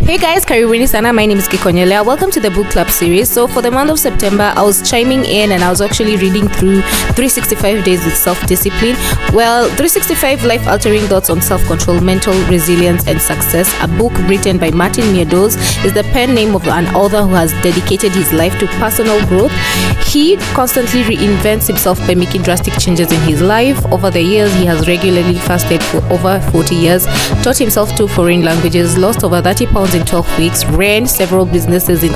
Hey guys, karibuni sana. My name is Kikonyelea. Welcome to the book club series. So for the month of September, I was chiming in and I was actually reading through 365 Days with Self-Discipline. Well, 365 Life-Altering Thoughts on Self-Control, Mental Resilience and Success, a book written by Martin Meadows, is the pen name of an author who has dedicated his life to personal growth. He constantly reinvents himself by making drastic changes in his life. Over the years, he has regularly fasted for over 40 years, taught himself 2 foreign languages, lost over 30 pounds in 12 weeks, ran several businesses in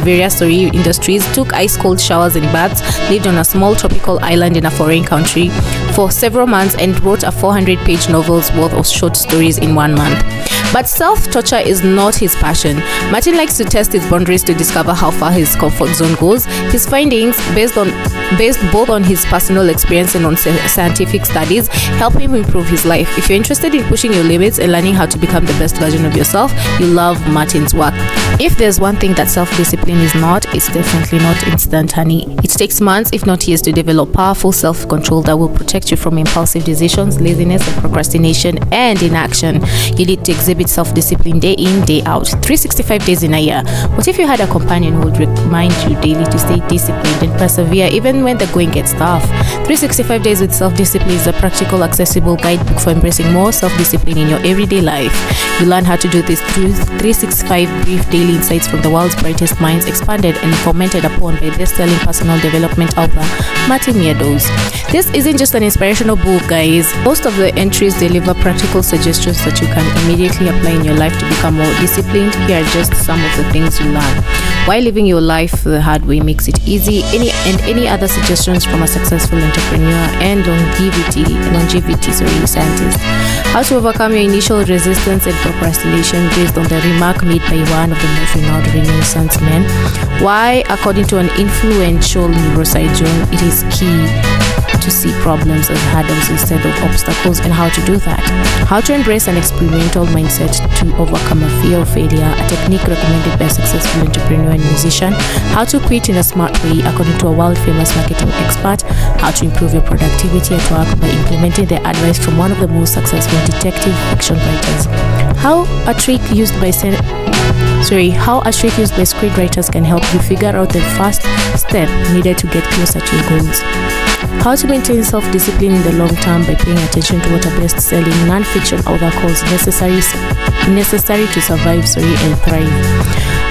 various industries, took ice-cold showers in baths, lived on a small tropical island in a foreign country for several months, and wrote a 400-page novel's worth of short stories in 1 month. But self-torture is not his passion. Martin likes to test his boundaries to discover how far his comfort zone goes. His findings, based both on his personal experience and on scientific studies, help him improve his life. If you're interested in pushing your limits and learning how to become the best version of yourself, you'll love Martin's work. If there's one thing that self-discipline is not, it's definitely not instant, honey. It takes months, if not years, to develop powerful self-control that will protect you from impulsive decisions, laziness, and procrastination and inaction. You need to exhibit self-discipline day in, day out, 365 days in a year. What if you had a companion who would remind you daily to stay disciplined and persevere even when the going gets tough? 365 Days with Self-Discipline is a practical, accessible guidebook for embracing more self-discipline in your everyday life. You learn how to do this through 365 brief daily insights from the world's brightest minds, expanded and commented upon by best-selling personal development author Martin Meadows. This isn't just an inspirational book, guys. Most of the entries deliver practical suggestions that you can immediately apply in your life to become more disciplined. Here are just some of the things you learn. Why living your life the hard way makes it easy. Any other suggestions from a successful entrepreneur and longevity scientist. How to overcome your initial resistance and procrastination based on the remark made by one of the most renowned Renaissance men. Why, according to an influential neurosurgeon, it is key to see problems as hurdles instead of obstacles, and how to do that. How to embrace an experimental mindset to overcome a fear of failure, a technique recommended by a successful entrepreneur and musician. How to quit in a smart way, according to a world-famous marketing expert. How to improve your productivity at work by implementing the advice from one of the most successful detective fiction writers. How a trick used by screenwriters can help you figure out the first step needed to get closer to your goals. How to maintain self-discipline in the long term by paying attention to what a best-selling non-fiction author calls necessary to survive and thrive.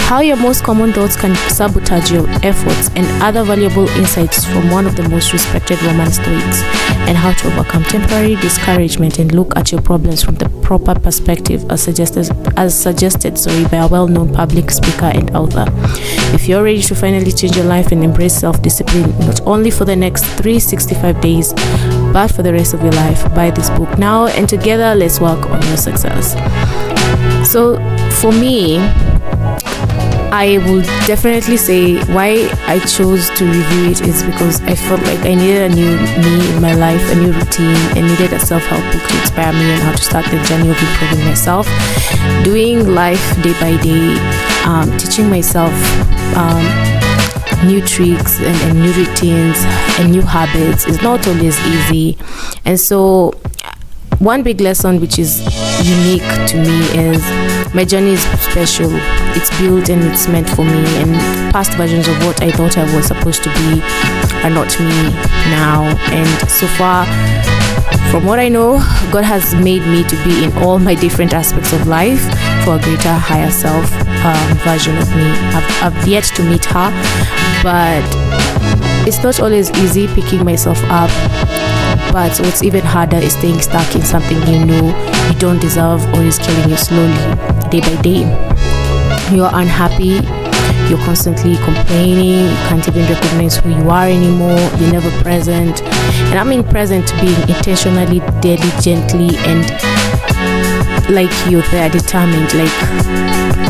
How your most common thoughts can sabotage your efforts, and other valuable insights from one of the most respected Roman Stoics. And how to overcome temporary discouragement and look at your problems from the proper perspective as suggested by a well-known public speaker and author. If you're ready to finally change your life and embrace self-discipline, not only for the next 365 days, but for the rest of your life, buy this book now, and together let's work on your success. So for me, I would definitely say why I chose to review it is because I felt like I needed a new me in my life, a new routine, and needed a self-help book to inspire me on how to start the journey of improving myself, doing life day by day, teaching myself new tricks and new routines and new habits is not always easy. And so one big lesson which is unique to me is my journey is special. It's built and it's meant for me, and past versions of what I thought I was supposed to be are not me now. And so far, from what I know, God has made me to be in all my different aspects of life for a greater, higher self version of me. I've yet to meet her, but it's not always easy picking myself up. But what's even harder is staying stuck in something you know you don't deserve or is killing you slowly, day by day. You're unhappy, you're constantly complaining, you can't even recognize who you are anymore, you're never present. And I mean present being intentionally, diligently, and like you're there, determined, like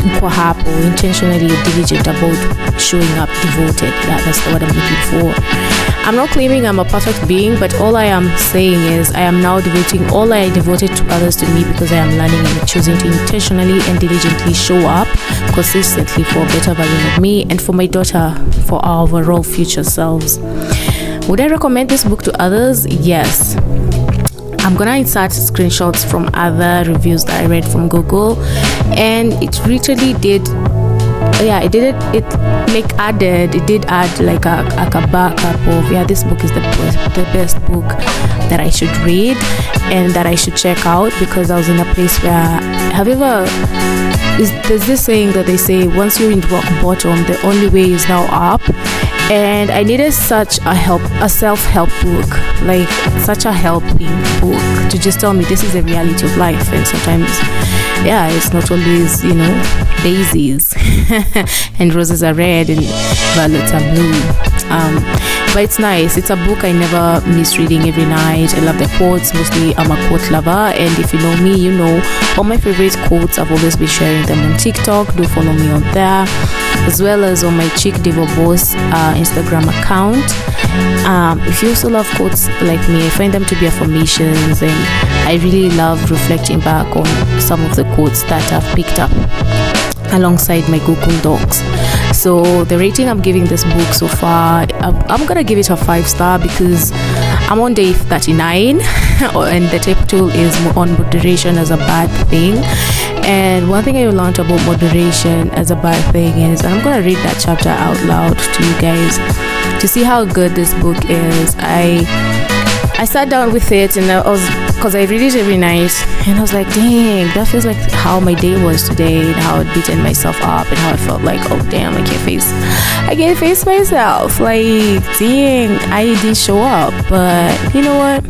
uko hapo, intentionally diligent about showing up, devoted. Yeah, that's what I'm looking for. I'm not claiming I'm a perfect being, but all I am saying is I am now devoting all I devoted to others to me, because I am learning and choosing to intentionally and diligently show up consistently for a better version of me and for my daughter, for our overall future selves. Would I recommend this book to others? Yes. I'm gonna insert screenshots from other reviews that I read from Google, and it literally did. Yeah, it did it did add like a backup of, this book is the best book that I should read and that I should check out, because I was in a place where, there's this saying that they say, once you're in rock bottom, the only way is now up. And I needed such a self-help book, like such a helping book to just tell me this is the reality of life. And sometimes, it's not always, daisies and roses are red and violets are blue. But it's nice. It's a book I never miss reading every night. I love the quotes. Mostly I'm a quote lover, and if you know me, you know all my favorite quotes. I've always been sharing them on TikTok. Do follow me on there, as well as on my Chick Devo Boss Instagram account. If you also love quotes like me, I find them to be affirmations, and I really love reflecting back on some of the quotes that I've picked up alongside my Google Docs. So the rating I'm giving this book so far, I'm gonna give it a 5-star, because I'm on day 39 and the title is on moderation as a bad thing. And one thing I learned about moderation as a bad thing is, and I'm gonna read that chapter out loud to you guys to see how good this book is. I sat down with it, and because I read it every night, and I was like, dang, that feels like how my day was today, and how I'd beaten myself up, and how I felt like, oh damn, I can't face myself, like, dang, I did show up. But you know what,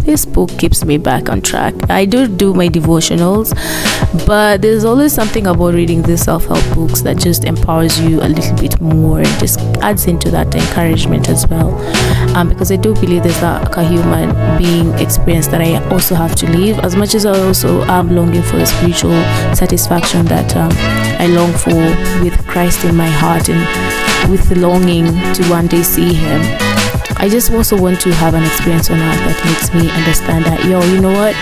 this book keeps me back on track. I do my devotionals, but there's always something about reading these self-help books that just empowers you a little bit more, and just adds into that encouragement as well. Because I do believe there's a human being experience that I also have to live, as much as I also am longing for the spiritual satisfaction that I long for with Christ in my heart, and with the longing to one day see Him. I just also want to have an experience on earth that makes me understand that, you know what,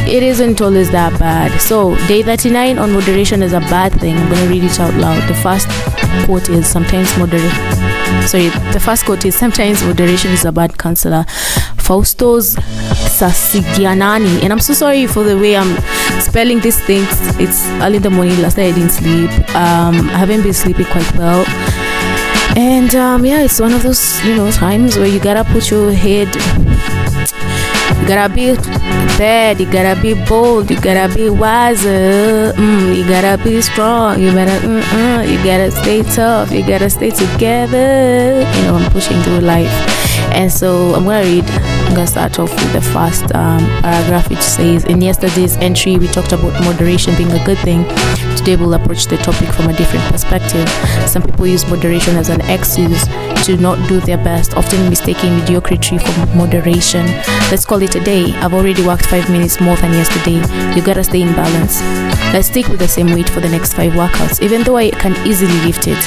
it isn't always that bad. So day 39 on moderation is a bad thing. I'm going to read it out loud. The first quote is, sometimes moderation is a bad counselor. Faustos Sasigianani. And I'm so sorry for the way I'm spelling these things. It's early in the morning. Last night I didn't sleep. I haven't been sleeping quite well. And it's one of those times where you gotta put your head, you gotta be bad, you gotta be bold, you gotta be wiser, you gotta be strong, you gotta stay tough, you gotta stay together. I'm pushing through life. And so I'm gonna start off with the first paragraph, which says, in yesterday's entry we talked about moderation being a good thing. Today we'll approach the topic from a different perspective. Some people use moderation as an excuse to not do their best, often mistaking mediocrity for moderation. Let's call it a day. I've already worked 5 minutes more than yesterday. You gotta stay in balance. Let's stick with the same weight for the next 5 workouts, even though I can easily lift it.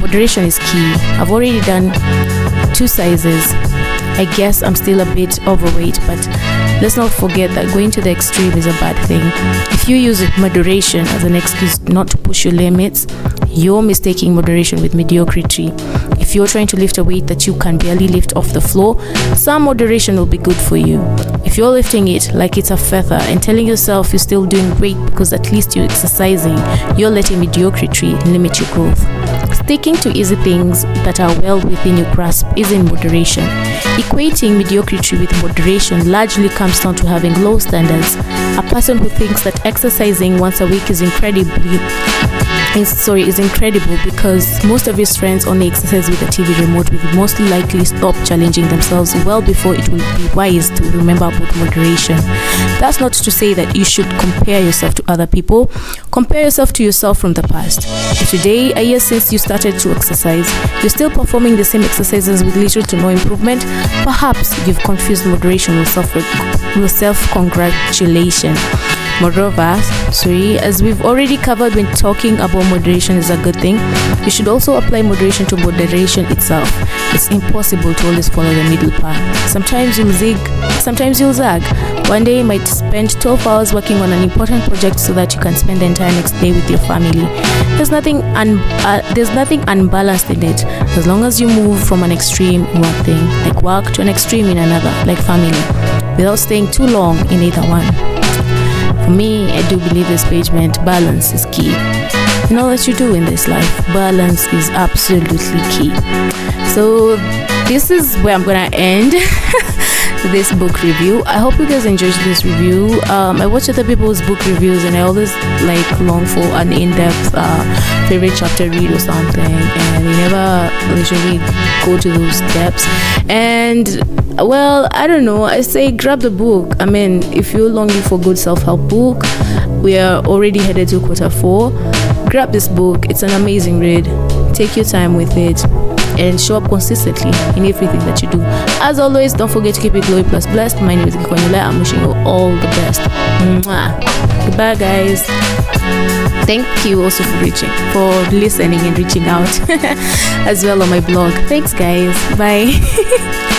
Moderation is key. I've already done 2 sizes. I guess I'm still a bit overweight, but let's not forget that going to the extreme is a bad thing. If you use moderation as an excuse not to push your limits, you're mistaking moderation with mediocrity. If you're trying to lift a weight that you can barely lift off the floor, some moderation will be good for you. If you're lifting it like it's a feather and telling yourself you're still doing great because at least you're exercising, you're letting mediocrity limit your growth. Sticking to easy things that are well within your grasp is in moderation. Equating mediocrity with moderation largely comes down to having low standards. A person who thinks that exercising once a week is incredible because most of his friends only exercise with a TV remote will most likely stop challenging themselves well before it will be wise to remember about moderation. That's not to say that you should compare yourself to other people. Compare yourself to yourself from the past. If today, a year since you started to exercise, you're still performing the same exercises with little to no improvement, perhaps you've confused moderation with self-congratulation. Moreover, as we've already covered when talking about moderation is a good thing, you should also apply moderation to moderation itself. It's impossible to always follow the middle path. Sometimes you'll zig, sometimes you'll zag. One day you might spend 12 hours working on an important project so that you can spend the entire next day with your family. There's nothing unbalanced in it, as long as you move from an extreme in one thing, like work, to an extreme in another, like family. without staying too long in either one. For me, I do believe this page meant balance is key. In all that you do in this life, balance is absolutely key. So this is where I'm gonna end this book review. I hope you guys enjoyed this review. I watch other people's book reviews and I always long for an in-depth favorite chapter read or something, and they never literally go to those depths. And well, I don't know, I say grab the book. I mean, if you're longing for good self-help book, we are already headed to Q4. Grab this book. It's an amazing read. Take your time with it and show up consistently in everything that you do. As always, don't forget to keep it glowy plus blessed. My name is Kikonyela. I'm wishing you all the best. Mwah. Goodbye, guys. Thank you also for listening and reaching out as well on my blog. Thanks, guys. Bye.